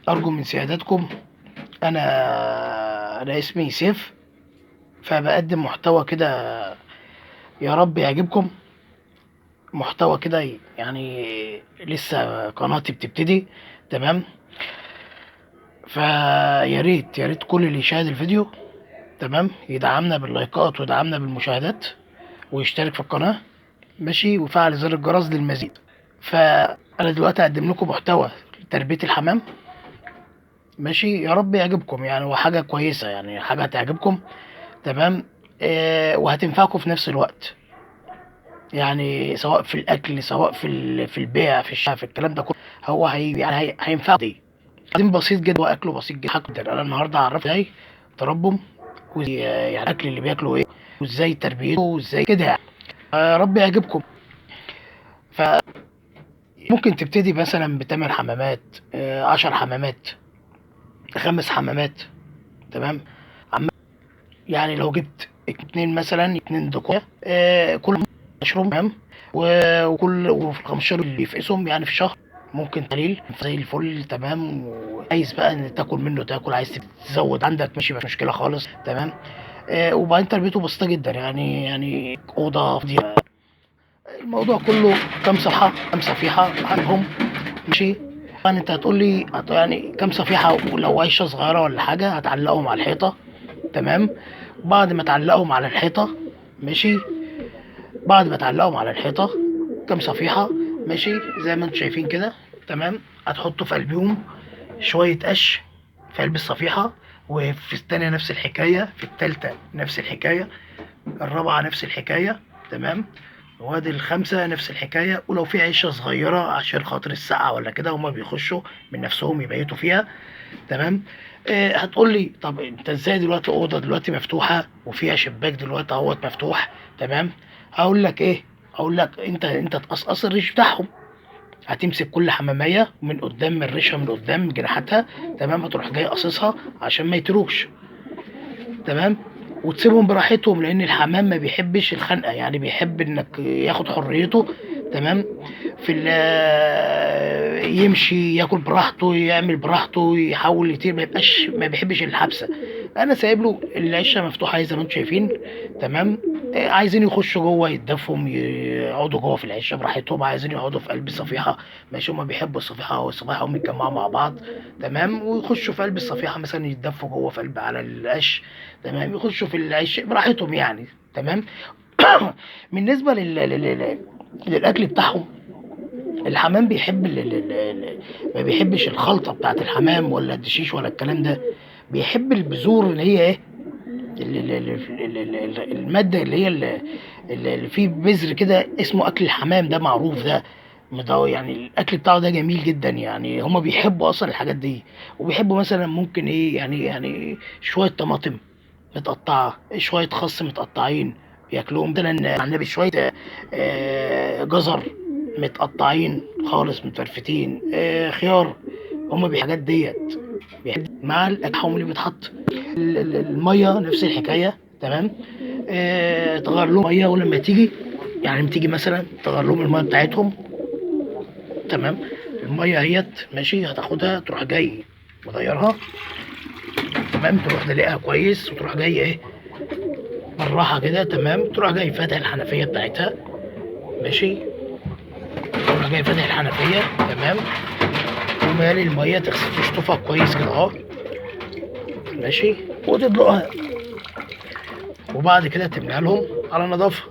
أرجو من سيادتكم، أنا اسمي سيف، فبقدم محتوى كده، يا رب يعجبكم. محتوى كده يعني لسه قناتي بتبتدي. تمام. فيا ريت يا ريت كل اللي يشاهد الفيديو تمام يدعمنا باللايكات ويدعمنا بالمشاهدات ويشترك في القناة، ماشي، وفعل زر الجرس للمزيد. فأنا دلوقتي هقدم لكم محتوى تربية الحمام، ماشي، يا رب يعجبكم، يعني هو حاجة كويسة، يعني حاجة هتعجبكم. تمام. وهتنفعكم في نفس الوقت، يعني سواء في الأكل، سواء في البيع، في الشقة، في الكلام ده كله. هو هينفعكم دي. بعدين بسيط جدا، واكله بسيط جدا. انا النهارده هعرفك ازاي تربهم، وازاي يعني الاكل اللي بياكلوا ايه، وازاي تربيته، وازاي كده يعني. رب يعجبكم. فممكن تبتدي مثلا بتمن حمامات، 10 حمامات، 5 حمامات. تمام. يعني لو جبت اتنين مثلا، اتنين دكوية، كل مشروم. تمام. وفي ال15 اللي يفقسهم يعني في شهر، ممكن قليل زي الفل. تمام. وعايز بقى ان تاكل منه تاكل، عايز تزود عندك ماشي، مفيش مشكله خالص. تمام. وبعدين تربيته بسيطه جدا، يعني اوضه فاضيه. الموضوع كله كام صفيحه عنهم، ماشي. طبعا انت هتقول لي يعني كام صفيحه، ولو عيشه صغيره ولا حاجه هتعلقهم على الحيطه. تمام. بعد ما تعلقهم على الحيطه، ماشي، بعد ما تعلقهم على الحيطه كام صفيحه، ماشي، زي ما انتم شايفين كده. تمام. هتحطوا في قلبهم شويه قش في قلب الصفيحه، وفي الثانيه نفس الحكايه، في الثالثه نفس الحكايه، الرابعه نفس الحكايه. تمام. وادي ال5 نفس الحكايه. ولو في عشه صغيره عشان خاطر السقعه ولا كده، هما بيخشوا من نفسهم يبيتوا فيها. تمام. هتقول لي طب انت ازاي دلوقتي اوضه دلوقتي مفتوحه وفيها شباك دلوقتي اهوت مفتوح؟ تمام. هقول لك ايه، اقول لك انت تقصقص الريش بتاعهم. هتمسك كل حماميه من قدام، من ريشها، من قدام جناحاتها. تمام. هتروح جاي قاصصها عشان ما يطيروش. تمام. وتسيبهم براحتهم، لان الحمام ما بيحبش الخنقه، يعني بيحب انك ياخد حريته. تمام. يمشي، ياكل براحته، يعمل براحته، يحاول يطير، ما بيحبش الحبسه. انا سايب له العشه مفتوحه زي ما انتم شايفين. تمام. عايزين يخشوا جوه يتدفوا، يقعدوا جوه في العشه براحتهم، عايزين يقعدوا في قلب الصفيحه، ماشي، هما بيحبوا الصفيحه والصفيحه هم يتجمعوا مع بعض. تمام. ويخشوا في قلب الصفيحه مثلا، يتدفوا جوه في قلب على القش. تمام. يخشوا في العش براحتهم يعني. تمام. بالنسبه للاكل بتاعهم، الحمام بيحب ما بيحبش الخلطه بتاعت الحمام ولا الدشيش ولا الكلام ده. بيحب البذور اللي هي ايه، الماده اللي هي اللي فيه بذر كده، اسمه اكل الحمام، ده معروف ده. يعني الاكل بتاعه ده جميل جدا، يعني هما بيحبوا اصلا الحاجات دي. وبيحبوا مثلا ممكن ايه، يعني شويه طماطم متقطعه، شويه خس متقطعين ياكلوهم مثلا مع النبي، شويه جزر متقطعين خالص متفرفتين، خيار. هما بالحاجات ديت بيحب مع الاكل اللي بيتحط. الميه نفس الحكايه. تمام. تغير لهم ميه، ولما تيجي يعني لما تيجي مثلا تغير لهم الميه بتاعتهم. تمام. الميه اهيت، ماشي، هتاخدها تروح جاي مغيرها. تمام. تروح دلقها كويس، وتروح جاي ايه بالراحه كده. تمام. تروح جاي فاتح الحنفيه بتاعتها، ماشي، تروح جاي فاتح الحنفيه. تمام. ومالي الميه، تغسل تشطفها كويس كده اهو، ماشي، وتدلقها. وبعد كده تملى لهم على نظافه،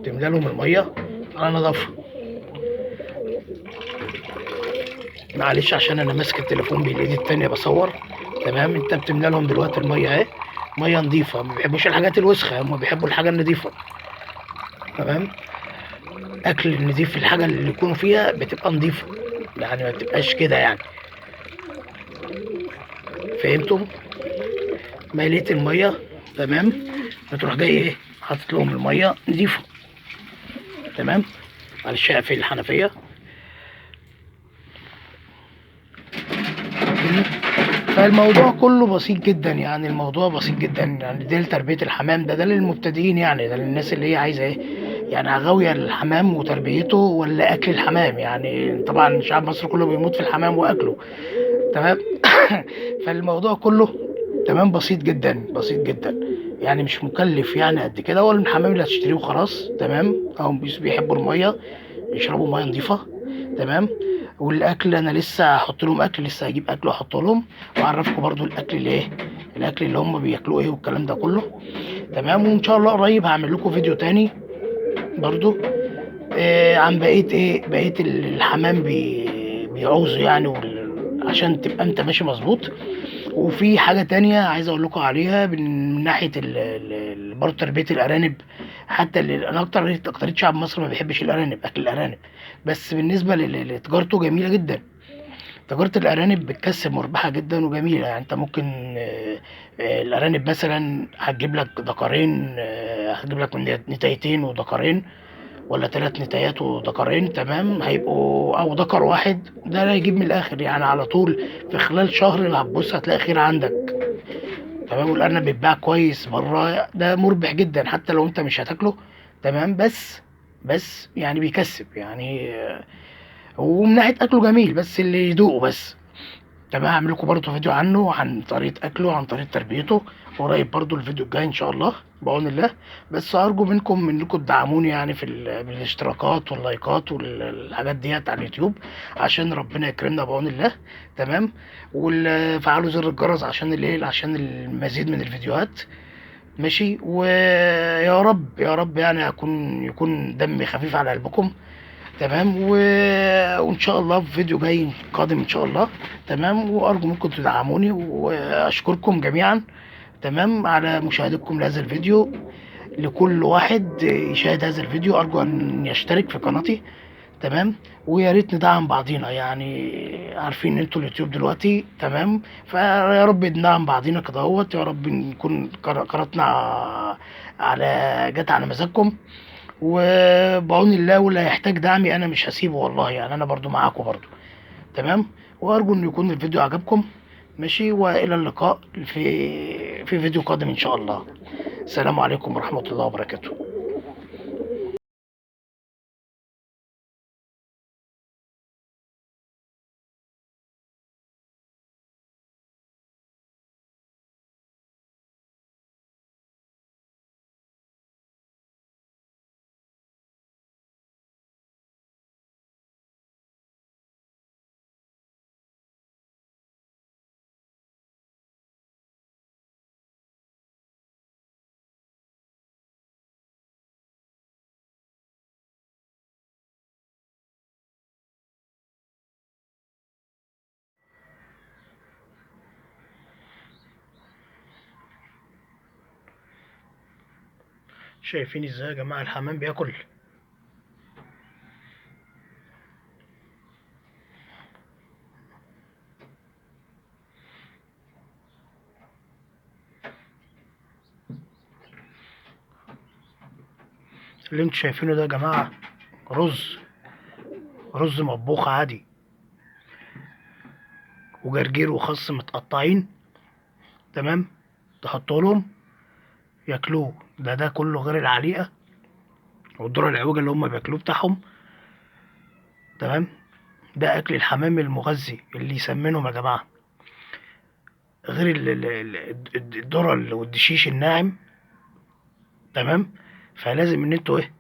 تملى لهم الميه على نظافه. معلش عشان انا ماسك التليفون بالايد التانية بصور. تمام. انت بتملى لهم دلوقتي الميه اهي، ميه نظيفه، ما بيحبوش الحاجات الوسخه، هم بيحبوا الحاجه النظيفه. تمام. اكل النظيف، الحاجه اللي يكونوا فيها بتبقى نظيفه، يعني ما بتبقاش كده يعني. فهمتم؟ مليت الميه. تمام. بتروح جاي ايه حاطط لهم الميه نظيفه. تمام. معلش اقفل الحنفيه. فالموضوع كله بسيط جدا، يعني الموضوع بسيط جدا، يعني ده لتربية الحمام، ده للمبتدئين، يعني ده للناس اللي هي عايزة ايه، يعني غاوية الحمام وتربيته ولا أكل الحمام. يعني طبعا شعب مصر كله بيموت في الحمام وأكله. تمام. فالموضوع كله تمام بسيط جدا، بسيط جدا، يعني مش مكلف يعني قد كده. هو الحمام اللي هتشتريه وخلاص، تمام. هم بيحبوا الميه، يشربوا ميه نظيفه، تمام. والاكل انا لسه هحط لهم اكل، لسه هجيب اكل واحط لهم، واعرفكم برضو الاكل اللي ايه، الاكل اللي هم بياكلوه ايه والكلام ده كله، تمام. وان شاء الله قريب هعمل لكم فيديو تاني برضو عن بقيه ايه، بقيه الحمام بيعوزوا يعني، عشان تبقى انت ماشي مظبوط. وفي حاجة تانية عايز اقول لكم عليها من ناحية برضه تربية الارانب. حتى انا اكترية شعب مصر ما بيحبش الارانب، اكل الارانب. بس بالنسبة لتجارته جميلة جدا. تجارة الارانب بتكسب مربحة جدا وجميلة. يعني انت ممكن الارانب مثلا هتجيب لك دكارين، هتجيب لك من نتايتين ودكارين، ولا 3 نتايات وذكرين، تمام. هيبقوا او ذكر واحد، ده لا يجيب من الاخر يعني على طول. في خلال شهر هتبص هتلاقي خير عندك، تمام. والارنب بيتباع كويس بره، ده مربح جدا حتى لو انت مش هتاكله، تمام. بس يعني بيكسب يعني ومن ناحيه اكله جميل، بس اللي يدوقه بس. تمام. هعمل لكم برضه فيديو عنه، عن طريقه اكله، عن طريقه تربيته قريب برضه، الفيديو الجاي ان شاء الله بعون الله. بس ارجو منكم انكم تدعموني يعني في بالاشتراكات واللايكات والحاجات ديت على اليوتيوب، عشان ربنا يكرمنا بعون الله، تمام. وفعلوا زر الجرس عشان الايه، عشان المزيد من الفيديوهات، ماشي. ويا رب يا رب يعني يكون دمي خفيف على قلبكم، تمام. وان شاء الله في فيديو جاي قادم ان شاء الله، تمام. وارجو منكم تدعموني، واشكركم جميعا، تمام، على مشاهدتكم لهذا الفيديو. لكل واحد يشاهد هذا الفيديو ارجو ان يشترك في قناتي، تمام. ويا ريت ندعم بعضينا، يعني عارفين ان انتوا اليوتيوب دلوقتي، تمام. فيا رب ندعم بعضينا كده اهوت، يا رب نكون قناتنا على جت على مزاجكم. وبعون الله، واللي هيحتاج دعمي انا مش هسيبه والله، يعني انا برضو معاكم برضو، تمام. وارجو ان يكون الفيديو عجبكم، ماشي. والى اللقاء في فيديو قادم ان شاء الله. السلام عليكم ورحمة الله وبركاته. شايفين ازاي يا جماعة الحمام بياكل؟ اللي انتوا شايفينه ده يا جماعة رز، رز مطبوخ عادي، وجرجير وخس متقطعين، تمام. تحطوا لهم ياكلوه. ده كله غير العليقة والذرة العوجة اللي هم بياكلوه بتاعهم، تمام. ده اكل الحمام المغذي اللي يسمنهم يا جماعة، غير الذرة والدشيش الناعم، تمام. فلازم ان انتوا ايه،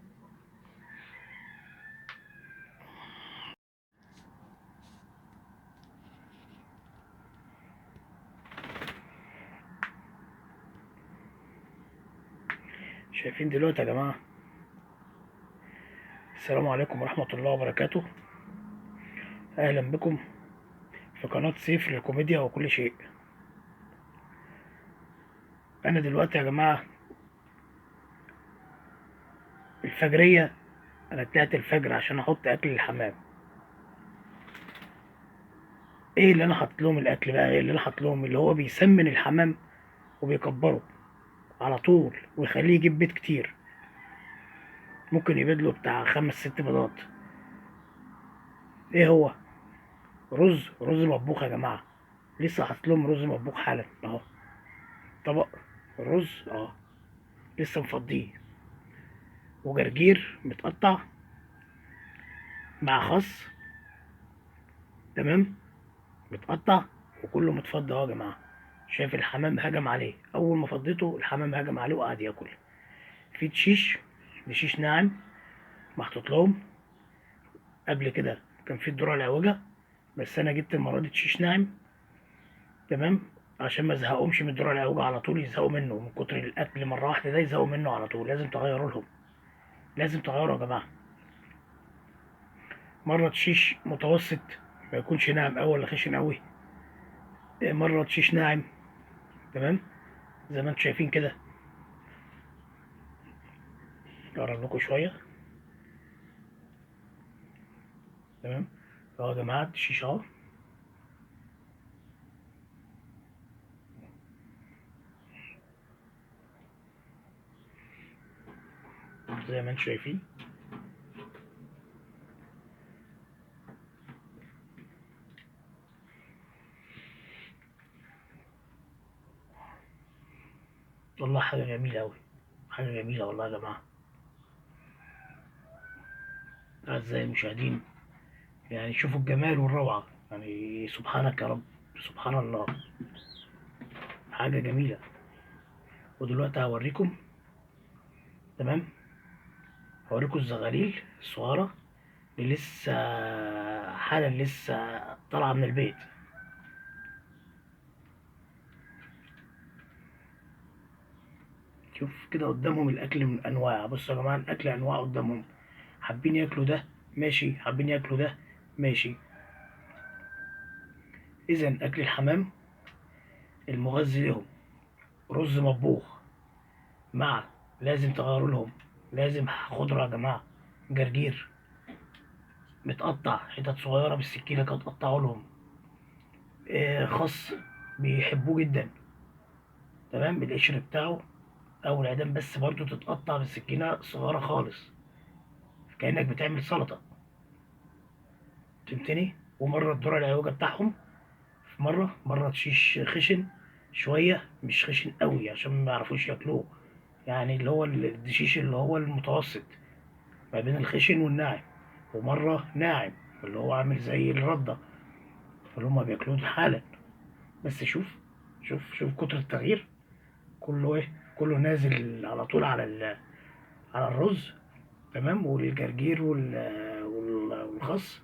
شايفين دلوقتي يا جماعة. السلام عليكم ورحمة الله وبركاته. اهلا بكم في قناة سيف للكوميديا وكل شيء. انا دلوقتي يا جماعة الفجرية، انا طلعت الفجر عشان احط اكل للحمام. ايه اللي انا حاطط لهم الاكل بقى، ايه اللي انا حاطط لهم اللي هو بيسمن الحمام وبيكبره على طول ويخليه يجيب بيض كتير. ممكن يبيض له بتاع 5 6 بيضات. ايه هو؟ رز مطبوخ يا جماعة. لسه حاطط لهم رز مطبوخ حالا اهو، طبق الرز اهو، لسه مفضيه. وجرجير متقطع مع خس، تمام، متقطع وكله متفضي اهو يا جماعه. شايف الحمام هجم عليه، اول ما فضيته الحمام هجم عليه وقعد ياكل. في دشيش ناعم محطوط لهم. قبل كده كان في الذره العوجه، بس انا جبت المره دي دشيش ناعم. تمام. عشان ما يزهقهمش من الذره العوجه على طول، يزهقوا منه من كتر الاكل مره واحده، ده يزهقوا منه على طول. لازم تغيروا لهم، لازم تغيروا يا جماعه. مره دشيش متوسط، ما يكونش ناعم أوي ولا خشن أوي. مرة دشيش ناعم. تمام. زي ما انتم شايفين كده. اقرب لكم شوية. تمام. اهو يا جماعة الدشيش اهو. زي ما انتم شايفين. والله حاجة جميلة أوي، حاجة جميلة والله يا جماعة. أعزائي المشاهدين، يعني شوفوا الجمال والروعة، يعني سبحانك يا رب، سبحان الله. حاجة جميلة. ودلوقتي هوريكم. تمام. هوريكم الزغاليل الصغيرة اللي لسه حالا لسه طالعة من البيت. شوف كده قدامهم الأكل من أنواع. بصوا يا جماعة الأكل أنواع قدامهم. حابين ياكلوا ده ماشي، حابين ياكلوا ده ماشي. إذا أكل الحمام المغذي لهم رز مطبوخ مع، لازم تغيروا لهم، لازم خضرة يا جماعة. جرجير متقطع حتت صغيرة بالسكينة كده تقطعوا لهم. خس بيحبوه جدا. تمام. القشر بتاعه أو العيدان بس برضو تتقطع بالسكينة صغيرة خالص، كأنك بتعمل سلطة. فهمتني؟ ومرة الذرة العوجة بتاعهم، في مرة تشيش خشن شوية، مش خشن قوي عشان ما يعرفوش ياكلوه. يعني اللي هو الدشيش اللي هو المتوسط ما بين الخشن والناعم. ومرة ناعم اللي هو عامل زي الردة اللي هما بياكلوه حالا. بس شوف كتر التغيير. كله ايه، كله نازل على طول على على الرز. تمام. والجرجير والخس.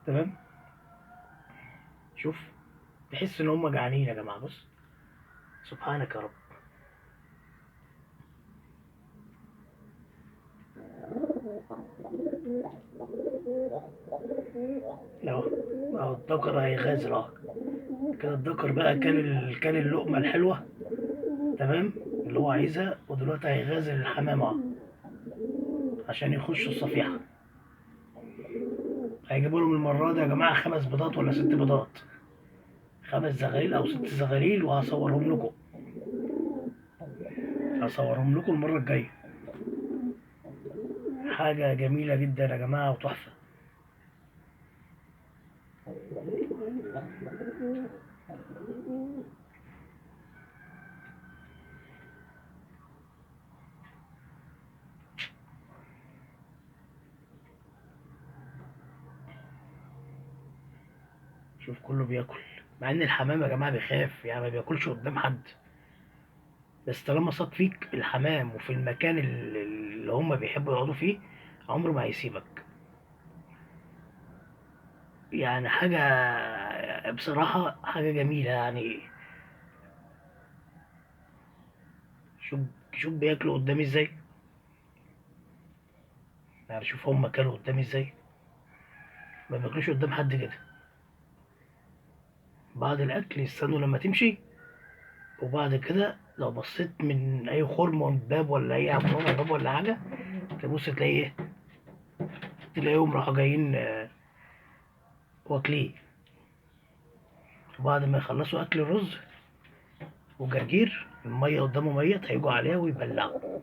تمام. شوف، تحس ان هم جعانين يا جماعة. بص، سبحانك يا رب. اهو، اهو الدكر هيغازل اهو. كده الدكر بقى كان اللقمة الحلوة. تمام. اللي هو عايزها. ودلوقتي هيغازل الحمام اهو عشان يخشوا الصفيحة. هيجيبوا لهم المرة دي يا جماعة 5 بيضات ولا 6 بيضات. 5 زغاليل أو 6 زغاليل، وهصورهم لكم. هصورهم لكم المرة الجاية. حاجة جميلة جدا يا جماعة وتحفة. شوف كله بياكل. مع ان الحمام يا جماعة بيخاف، يعني ما بياكلش قدام حد. بس طالما صاد فيك الحمام وفي المكان اللي هم بيحبوا يقعدوا فيه، عمره ما هيسيبك. يعني حاجة، بصراحة حاجة جميلة يعني. شوف، شوف بياكلوا قدامي ازاي. يعني شوف هم كانوا قدامي ازاي. ما بياكلوش قدام حد كده. بعد الأكل يستنوا لما تمشي. وبعد كده لو بصيت من أي خرم من باب ولا أي عمارة باب ولا حاجة، تبص تلاقي إيه، تلاقيهم راحوا جايين واكلين. وبعد ما يخلصوا أكل الرز وجرجير، المية قدامه ميت، هيجوا عليها ويبلعوا.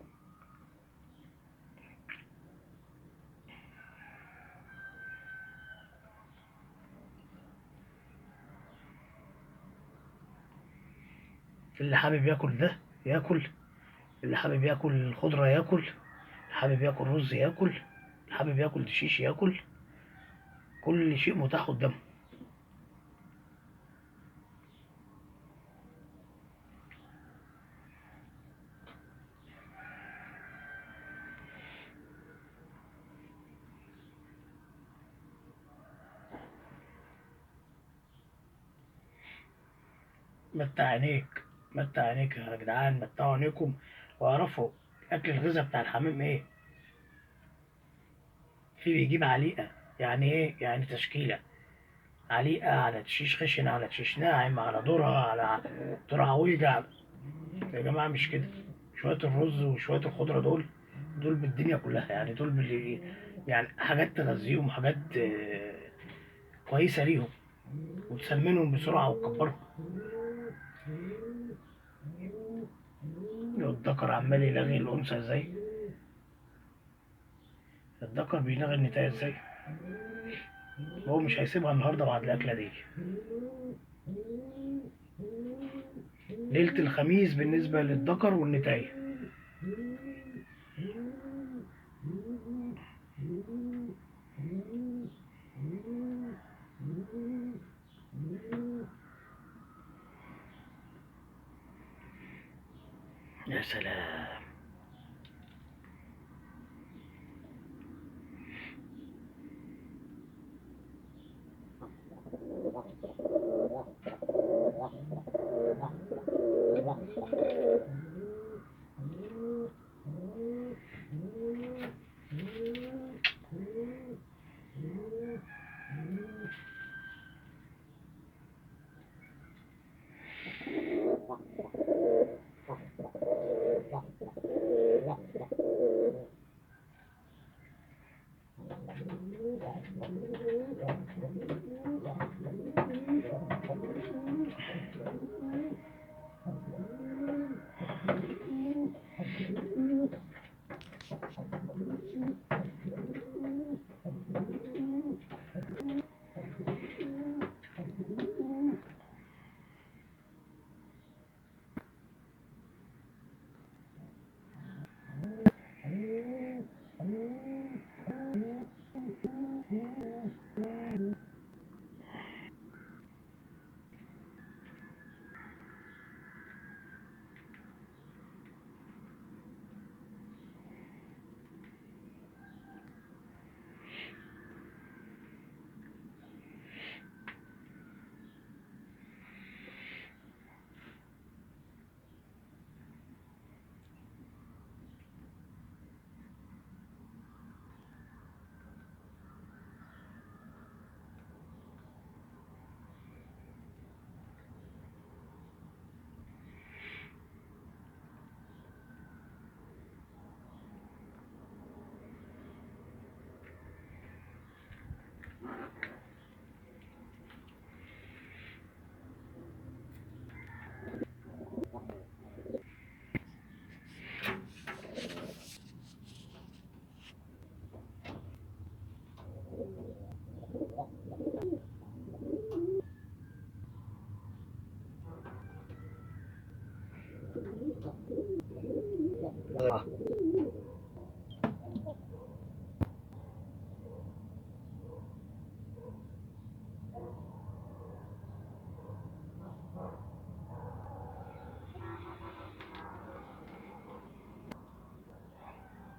اللي حابب ياكل ده ياكل. اللي حابب ياكل خضرة ياكل. اللي حابب ياكل رز ياكل. اللي حابب ياكل دشيش ياكل. كل شيء متاح قدامه. متع عينيك، متع عينيك يا جدعان، متعوا عينيكم واعرفوا اكل الغذاء بتاع الحمام ايه. في بيجيب عليقه، يعني ايه؟ يعني تشكيله، عليقه على تشيش خشن على تشيش ناعم على ذره على ذره عويجه. يا جماعه مش كده. شويه الرز وشويه الخضره دول بالدنيا كلها، يعني دول يعني حاجات تغذيهم، حاجات كويسه ليهم، وتسمنهم بسرعه وتكبرهم. الذكر عمال يلغي الانثى ازاي؟ الذكر بيلغي النتاية ازاي؟ هو مش هيسيبها النهارده بعد الاكله دي. ليله الخميس بالنسبه للذكر والنتاية. يا سلام.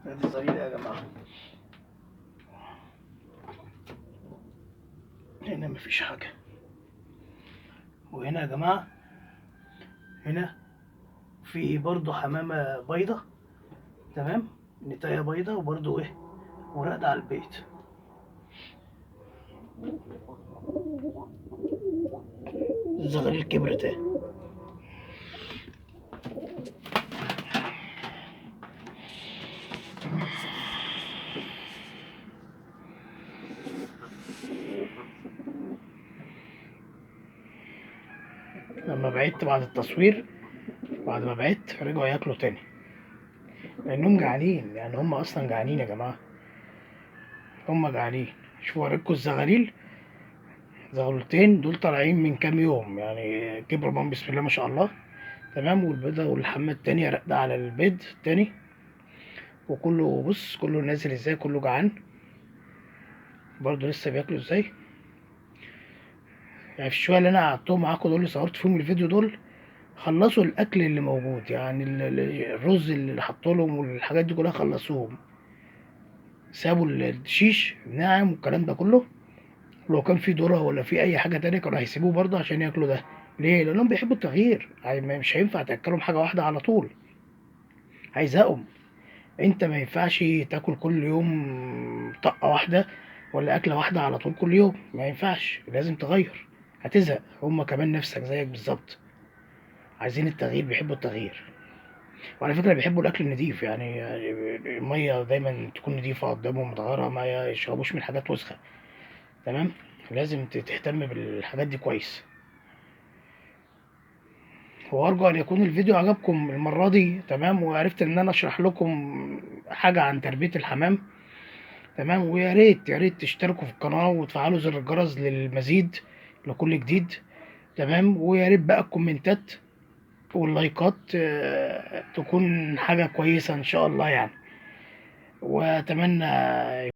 ادي ظريفة يا جماعة. هنا مفيش حاجة، وهنا يا جماعة هنا في برضو حمامة بيضة، تمام، نتاية بيضة وبرضو ايه، وراقدة على البيت. الزغاليل كبرت اهي. لما بعدت بعد التصوير، بعد ما بعدت رجعوا ياكلوا تاني، لانهم جعانين، يعني هم اصلا جعانين يا جماعة، هم جعانين. شوفوا اوريكم الزغاليل، زغلولتين دول طالعين من كام يوم، يعني كبروا بقى بسم الله ما شاء الله، تمام. والبيضة والحمة التانية راقدة على البيض التاني، وكله بص كله نازل ازاي، كله جعان برضه لسه بياكلوا ازاي. يعني في الشوية اللي انا قعدتهم معاكم دول اللي صورت فيهم الفيديو دول، خلصوا الاكل اللي موجود، يعني الرز اللي حطوا لهم والحاجات دي كلها خلصوهم، سابوا الشيش ناعم والكلام ده كله. لو كان في ذرة ولا في اي حاجة تانية كانوا هيسيبوه برضه عشان ياكلوا ده. ليه؟ لانهم بيحبوا التغيير، مش هينفع تاكلهم حاجه واحده على طول، هيزهقوا. انت ما ينفعش تاكل كل يوم طقه واحده ولا اكله واحده على طول كل يوم، ما ينفعش، لازم تغير، هتزهق. هما كمان نفسك زيك بالظبط، عايزين التغيير، بيحبوا التغيير. وعلى فكره بيحبوا الاكل النضيف، يعني الميه دايما تكون نضيفه قدامهم متغيره، ما يشربوش من حاجات وسخه. تمام. لازم تهتم بالحاجات دي كويس. وارجو ان يكون الفيديو عجبكم المره دي، تمام، وعرفت ان انا اشرح لكم حاجه عن تربيه الحمام. تمام. ويا ريت يا ريت تشتركوا في القناه وتفعلوا زر الجرس للمزيد، لكل جديد. تمام. ويا ريت بقى الكومنتات واللايكات تكون حاجه كويسه ان شاء الله يعني. واتمنى